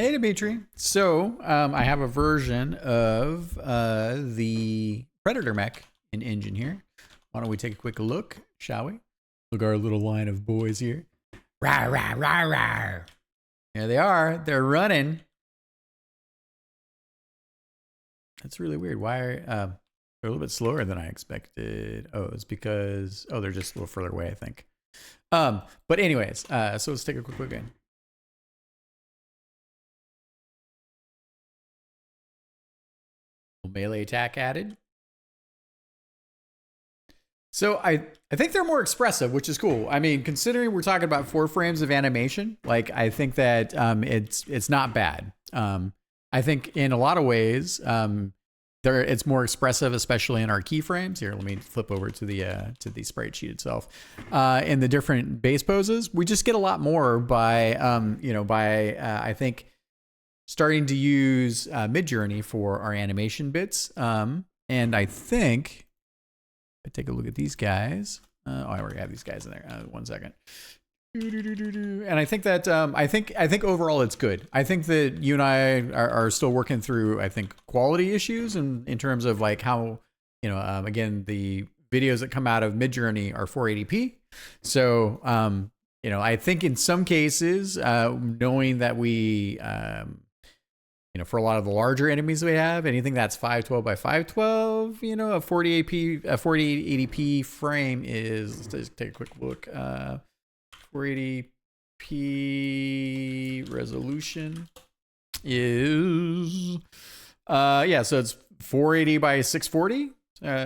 Hey, Dimitri. So, I have a version of the Predator mech in engine here. Why don't we take a quick look, shall we? Look at our little line of boys here. Rawr, rawr, rawr, rawr. There they are. They're running. That's really weird. Why are they're a little bit slower than I expected? Oh, it's because they're just a little further away, I think. But anyways, so let's take a quick look in. Melee attack added. So I think they're more expressive, which is cool. I mean, considering we're talking about 4 frames of animation, like I think that it's not bad. I think in a lot of ways, it's more expressive, especially in our keyframes. Here, let me flip over to the sprite sheet itself. In the different base poses, we just get a lot more by I think starting to use Midjourney for our animation bits. And I think I take a look at these guys. I already have these guys in there. 1 second. And I think that I think overall it's good. I think that you and I are still working through, I think, quality issues in terms of like how, again, the videos that come out of Midjourney are 480p. So, I think in some cases, knowing that we, for a lot of the larger enemies we have, anything that's 512 by 512, a 4080p frame is, let's just take a quick look. 480p resolution is, so it's 480 by 640,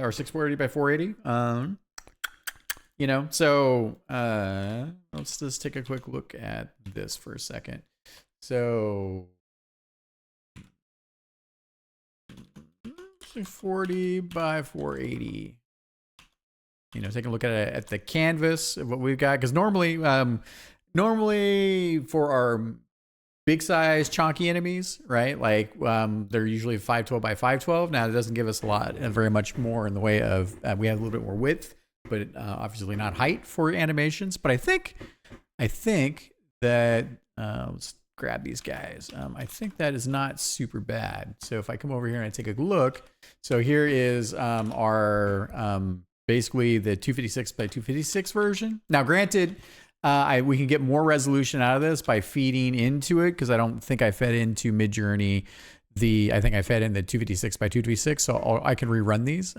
or 640 by 480. So let's just take a quick look at this for a second. So 40 by 480. Take a look at the canvas of what we've got, because normally for our big size chunky enemies, right? Like they're usually 512 by 512. Now it doesn't give us a lot, very much more in the way of we have a little bit more width, but obviously not height for animations. But I think that let's grab these guys. I think that is not super bad. So if I come over here and I take a look, so here is our basically the 256 by 256 version. Now, granted, we can get more resolution out of this by feeding into it, because I don't think I fed into Midjourney I think I fed in the 256 by 256, so I can rerun these.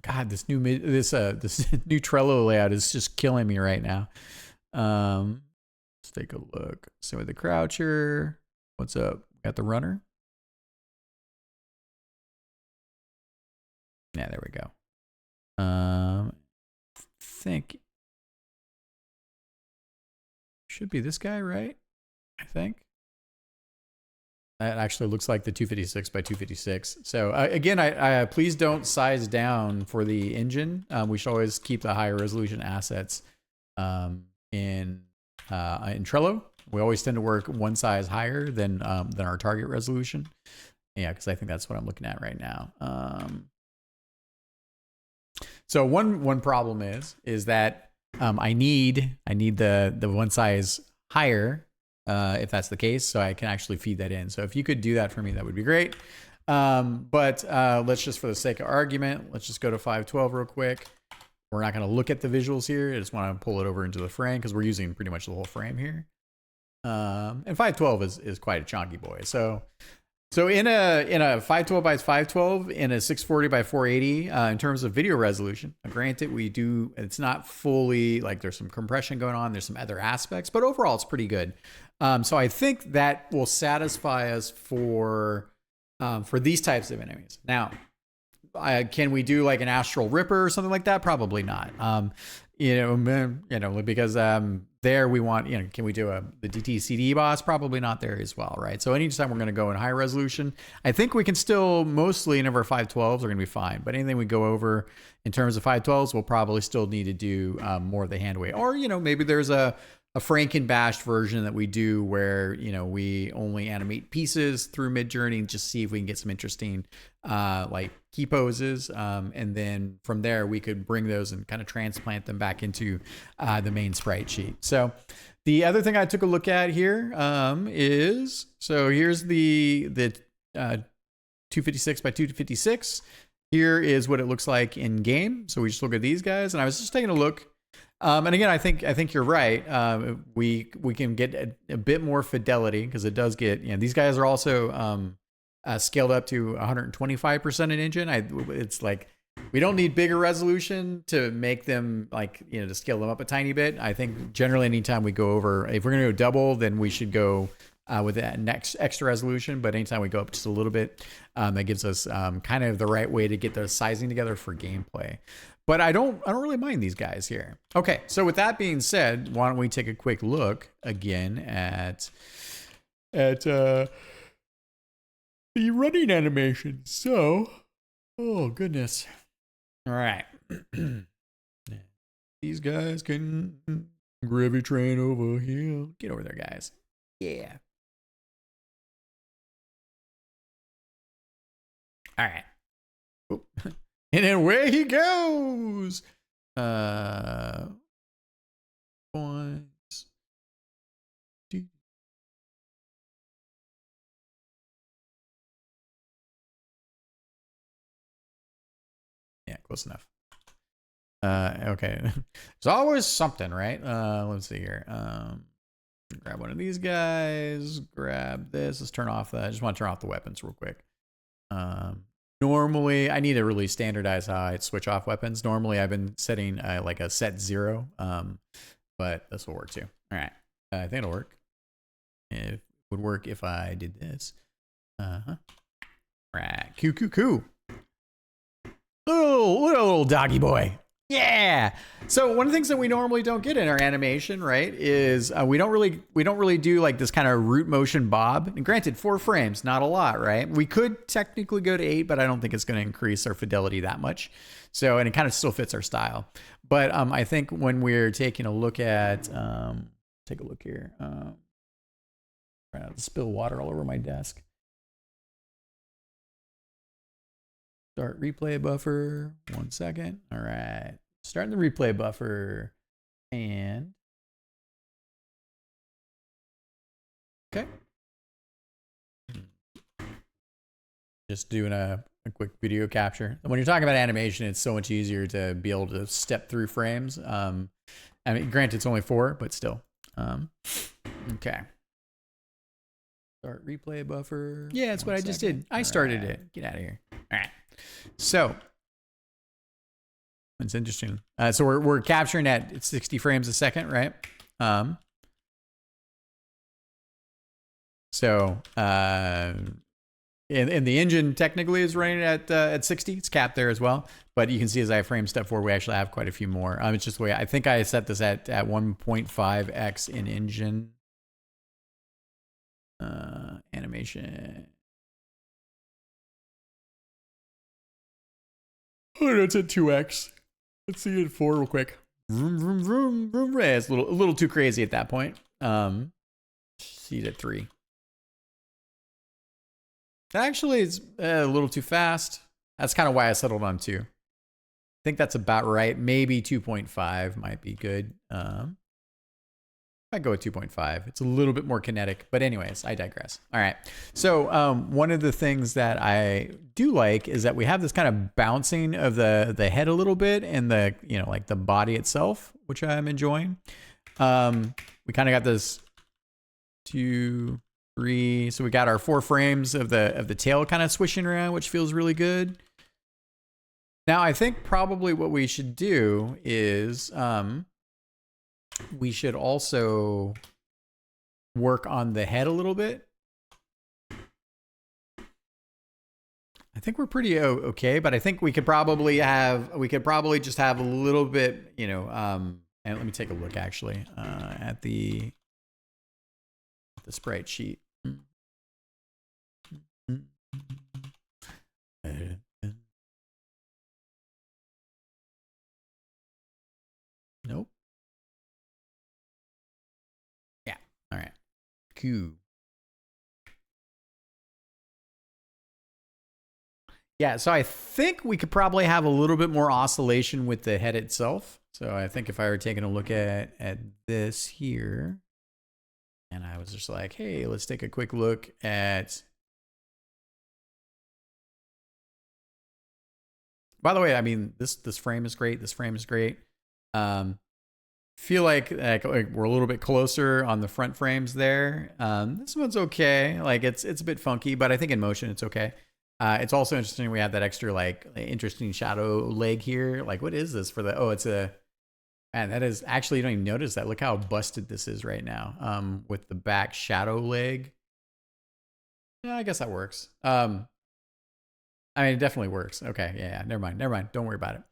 God, this new Trello layout is just killing me right now. Let's take a look. So with the croucher, what's up? Got the runner. Yeah, there we go. I think should be this guy, right? I think that actually looks like the 256 by 256. So again, I please don't size down for the engine. We should always keep the higher resolution assets in Trello. We always tend to work one size higher than our target resolution. Yeah, because I think that's what I'm looking at right now. So one problem is that I need the one size higher if that's the case, so I can actually feed that in. So if you could do that for me, that would be great. But let's just, for the sake of argument, let's just go to 512 real quick. We're not going to look at the visuals here. I just want to pull it over into the frame because we're using pretty much the whole frame here. And 512 is quite a chunky boy. So in a 512 by 512, in a 640 by 480, in terms of video resolution, granted, it's not fully, like, there's some compression going on, there's some other aspects, but overall it's pretty good. So I think that will satisfy us for these types of enemies. Now, can we do like an Astral Ripper or something like that? Probably not. Because there we want, can we do the DTCD boss? Probably not there as well, right? So anytime we're going to go in high resolution, I think we can still, mostly any of our 512s are going to be fine. But anything we go over in terms of 512s, we'll probably still need to do more of the hand weight. Or, maybe there's a Franken-bashed version that we do where, you know, we only animate pieces through Midjourney and just see if we can get some interesting like key poses. And then from there, we could bring those and kind of transplant them back into the main sprite sheet. So the other thing I took a look at here is, so here's the 256 by 256. Here is what it looks like in game. So we just look at these guys, and I was just taking a look. And again, I think you're right. We can get a bit more fidelity because it does get, you know, these guys are also scaled up to 125% in engine. It's like we don't need bigger resolution to make them, like, you know, to scale them up a tiny bit. I think generally anytime we go over, if we're going to go double, then we should go with that next extra resolution. But anytime we go up just a little bit, that gives us kind of the right way to get the sizing together for gameplay. But I don't really mind these guys here. Okay, so with that being said, why don't we take a quick look again at the running animation. So, oh goodness. All right. These guys can gravy train over here. Get over there, guys. Yeah. All right. Oop. And then away he goes. Points. Yeah, close enough. Okay. There's always something, right? Let's see here. Grab one of these guys. Grab this. Let's turn off. I just want to turn off the weapons real quick. Normally, I need to really standardize how I switch off weapons. Normally, I've been setting like a set 0, but this will work too. All right, I think it'll work. It would work if I did this. Right, coo. Little doggy boy. Yeah. So one of the things that we normally don't get in our animation, right, is we don't really do like this kind of root motion bob. And granted, 4 frames, not a lot, right? We could technically go to 8, but I don't think it's going to increase our fidelity that much. So, and it kind of still fits our style. But I think when we're taking a look at, take a look here. Trying not to spill water all over my desk. Start replay buffer. 1 second. All right. Starting the replay buffer. And. Okay. Just doing a quick video capture. When you're talking about animation, it's so much easier to be able to step through frames. I mean, granted, it's only 4, but still. Okay. Start replay buffer. Yeah, that's what I just did. I started it. Get out of here. All right. So it's interesting. So we're capturing at 60 frames a second, right? So and the engine technically is running at 60. It's capped there as well. But you can see as I frame step 4, we actually have quite a few more. It's just the way I think I set this at 1.5x in engine animation. Oh, no, it's at 2x. Let's see it at 4 real quick. Vroom, vroom, vroom, vroom. It's a little too crazy at that point. See it at 3. Actually, it's a little too fast. That's kind of why I settled on 2. I think that's about right. Maybe 2.5 might be good. I'd go with 2.5. It's a little bit more kinetic, but anyways, I digress. All right. So one of the things that I do like is that we have this kind of bouncing of the head a little bit and the, you know, like the body itself, which I'm enjoying. We kind of got this 2, 3. So we got our 4 frames of the tail kind of swishing around, which feels really good. Now, I think probably what we should do is we should also work on the head a little bit. I think we're pretty okay, but I think we could probably just have a little bit, you know, and let me take a look actually at the sprite sheet. Nope. Cool. Yeah, so I think we could probably have a little bit more oscillation with the head itself. So I think if I were taking a look at this here, and I was just like, hey, let's take a quick look at. By the way, I mean, this frame is great. This frame is great. Feel like we're a little bit closer on the front frames there. This one's okay. Like it's a bit funky, but I think in motion it's okay. It's also interesting we have that extra like interesting shadow leg here. Like what is this for the, oh, it's a, man, that is actually, you don't even notice that. Look how busted this is right now with the back shadow leg. Yeah, I guess that works. I mean, it definitely works. Okay, yeah, never mind. Don't worry about it.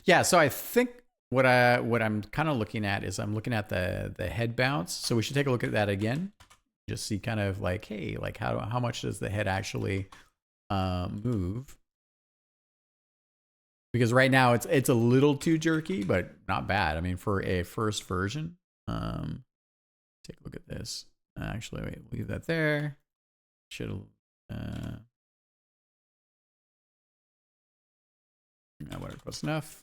Yeah, so I think what I'm kind of looking at is I'm looking at the head bounce. So we should take a look at that again. Just see kind of like, hey, like how much does the head actually move? Because right now it's a little too jerky, but not bad. I mean, for a first version. Take a look at this. Actually, wait, leave that there. Should whatever, close enough.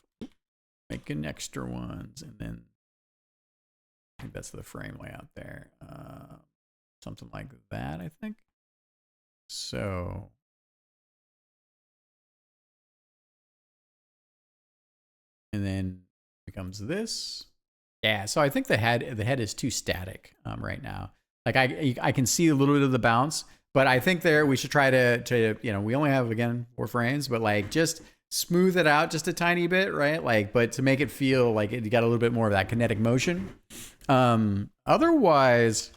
Making extra ones, and then I think that's the frame layout there. Something like that, I think. So and then becomes this. Yeah, so I think the head is too static right now. Like I can see a little bit of the bounce, but I think there we should try to you know, we only have again 4 frames, but like just smooth it out just a tiny bit, right? Like, but to make it feel like it got a little bit more of that kinetic motion. Otherwise,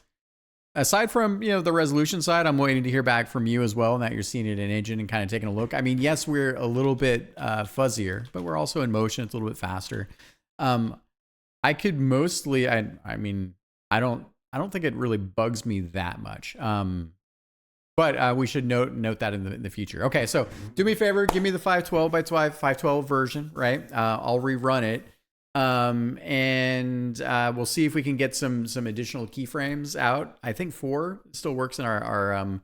aside from, you know, the resolution side, I'm waiting to hear back from you as well, and that you're seeing it in engine and kind of taking a look. I mean, yes, we're a little bit fuzzier, but we're also in motion. It's a little bit faster. I could mostly, I mean, I don't think it really bugs me that much. But we should note that in the future. Okay, so do me a favor, give me the 512 by 512 version, right? I'll rerun it. And we'll see if we can get some additional keyframes out. I think 4 still works in our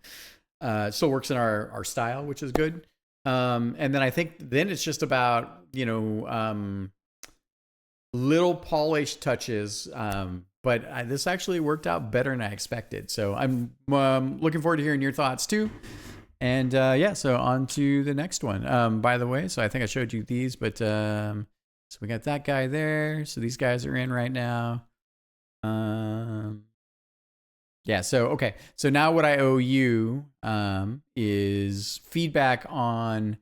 style, which is good. And then I think then it's just about, you know, little polish touches. But this actually worked out better than I expected. So I'm looking forward to hearing your thoughts too. And yeah, so on to the next one. By the way, so I think I showed you these, but so we got that guy there. So these guys are in right now. Yeah, so okay. So now what I owe you is feedback on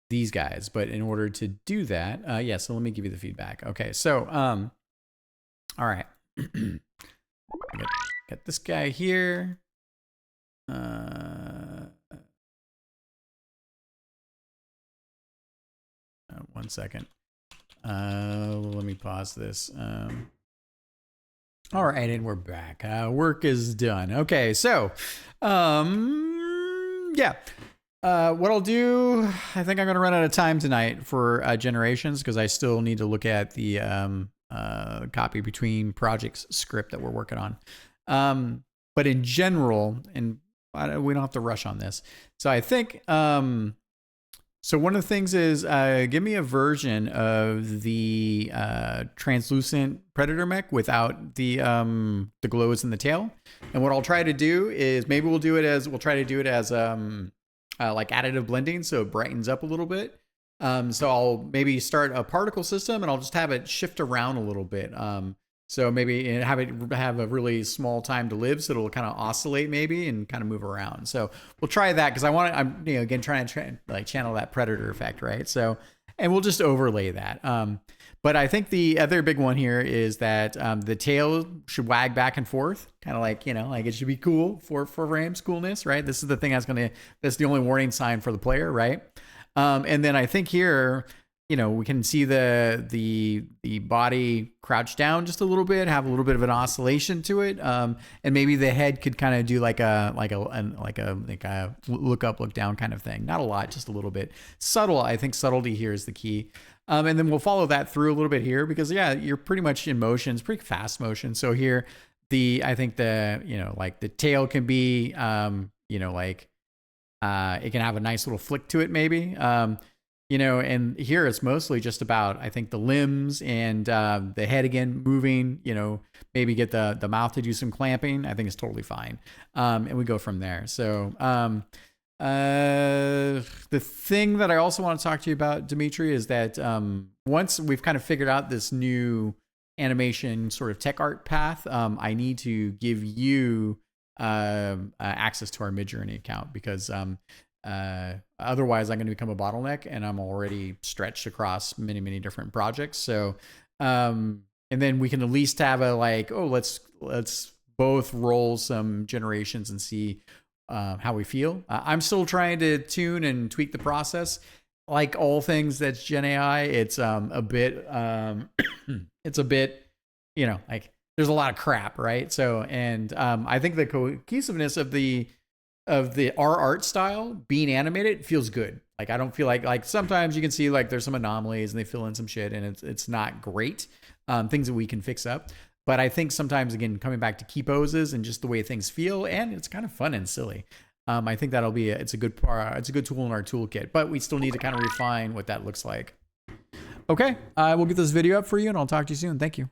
these guys. But in order to do that, yeah, so let me give you the feedback. Okay, so all right. Got this guy here. 1 second. Let me pause this. All right, and we're back. Work is done. Okay, so yeah. What I'll do, I think I'm going to run out of time tonight for generations because I still need to look at the copy between projects script that we're working on. But in general, and we don't have to rush on this. So I think, so one of the things is give me a version of the translucent predator mech without the glows in the tail. And what I'll try to do is maybe we'll try to do it as like additive blending, so it brightens up a little bit. So I'll maybe start a particle system and I'll just have it shift around a little bit. So maybe have a really small time to live, so it'll kind of oscillate maybe and kind of move around. So we'll try that because I'm again trying to like channel that predator effect, right? So, and we'll just overlay that. But I think the other big one here is that the tail should wag back and forth, kind of like, like it should be cool for frames coolness, right? This is the thing that's the only warning sign for the player, right? And then I think here, we can see the body crouch down just a little bit, have a little bit of an oscillation to it, and maybe the head could kind of do like a look up, look down kind of thing. Not a lot, just a little bit subtle. I think subtlety here is the key. And then we'll follow that through a little bit here because yeah, you're pretty much in motion. It's pretty fast motion. So here, I think the, like the tail can be, like it can have a nice little flick to it maybe. And here it's mostly just about, I think, the limbs and the head again moving, maybe get the mouth to do some clamping. I think it's totally fine. And we go from there. So the thing that I also want to talk to you about, Dimitri, is that once we've kind of figured out this new animation sort of tech art path, I need to give you access to our Midjourney account, because otherwise I'm going to become a bottleneck, and I'm already stretched across many, many different projects. So, and then we can at least have a like, oh, let's both roll some generations and see how we feel. I'm still trying to tune and tweak the process. Like all things that's Gen AI, it's a bit, it's a bit, like there's a lot of crap, right? So, and I think the cohesiveness of our art style being animated feels good. Like I don't feel like sometimes you can see like there's some anomalies and they fill in some shit and it's not great. Things that we can fix up. But I think sometimes, again, coming back to key poses and just the way things feel, and it's kind of fun and silly. I think that'll be it's a good tool in our toolkit, but we still need to kind of refine what that looks like. Okay, we'll get this video up for you, and I'll talk to you soon. Thank you.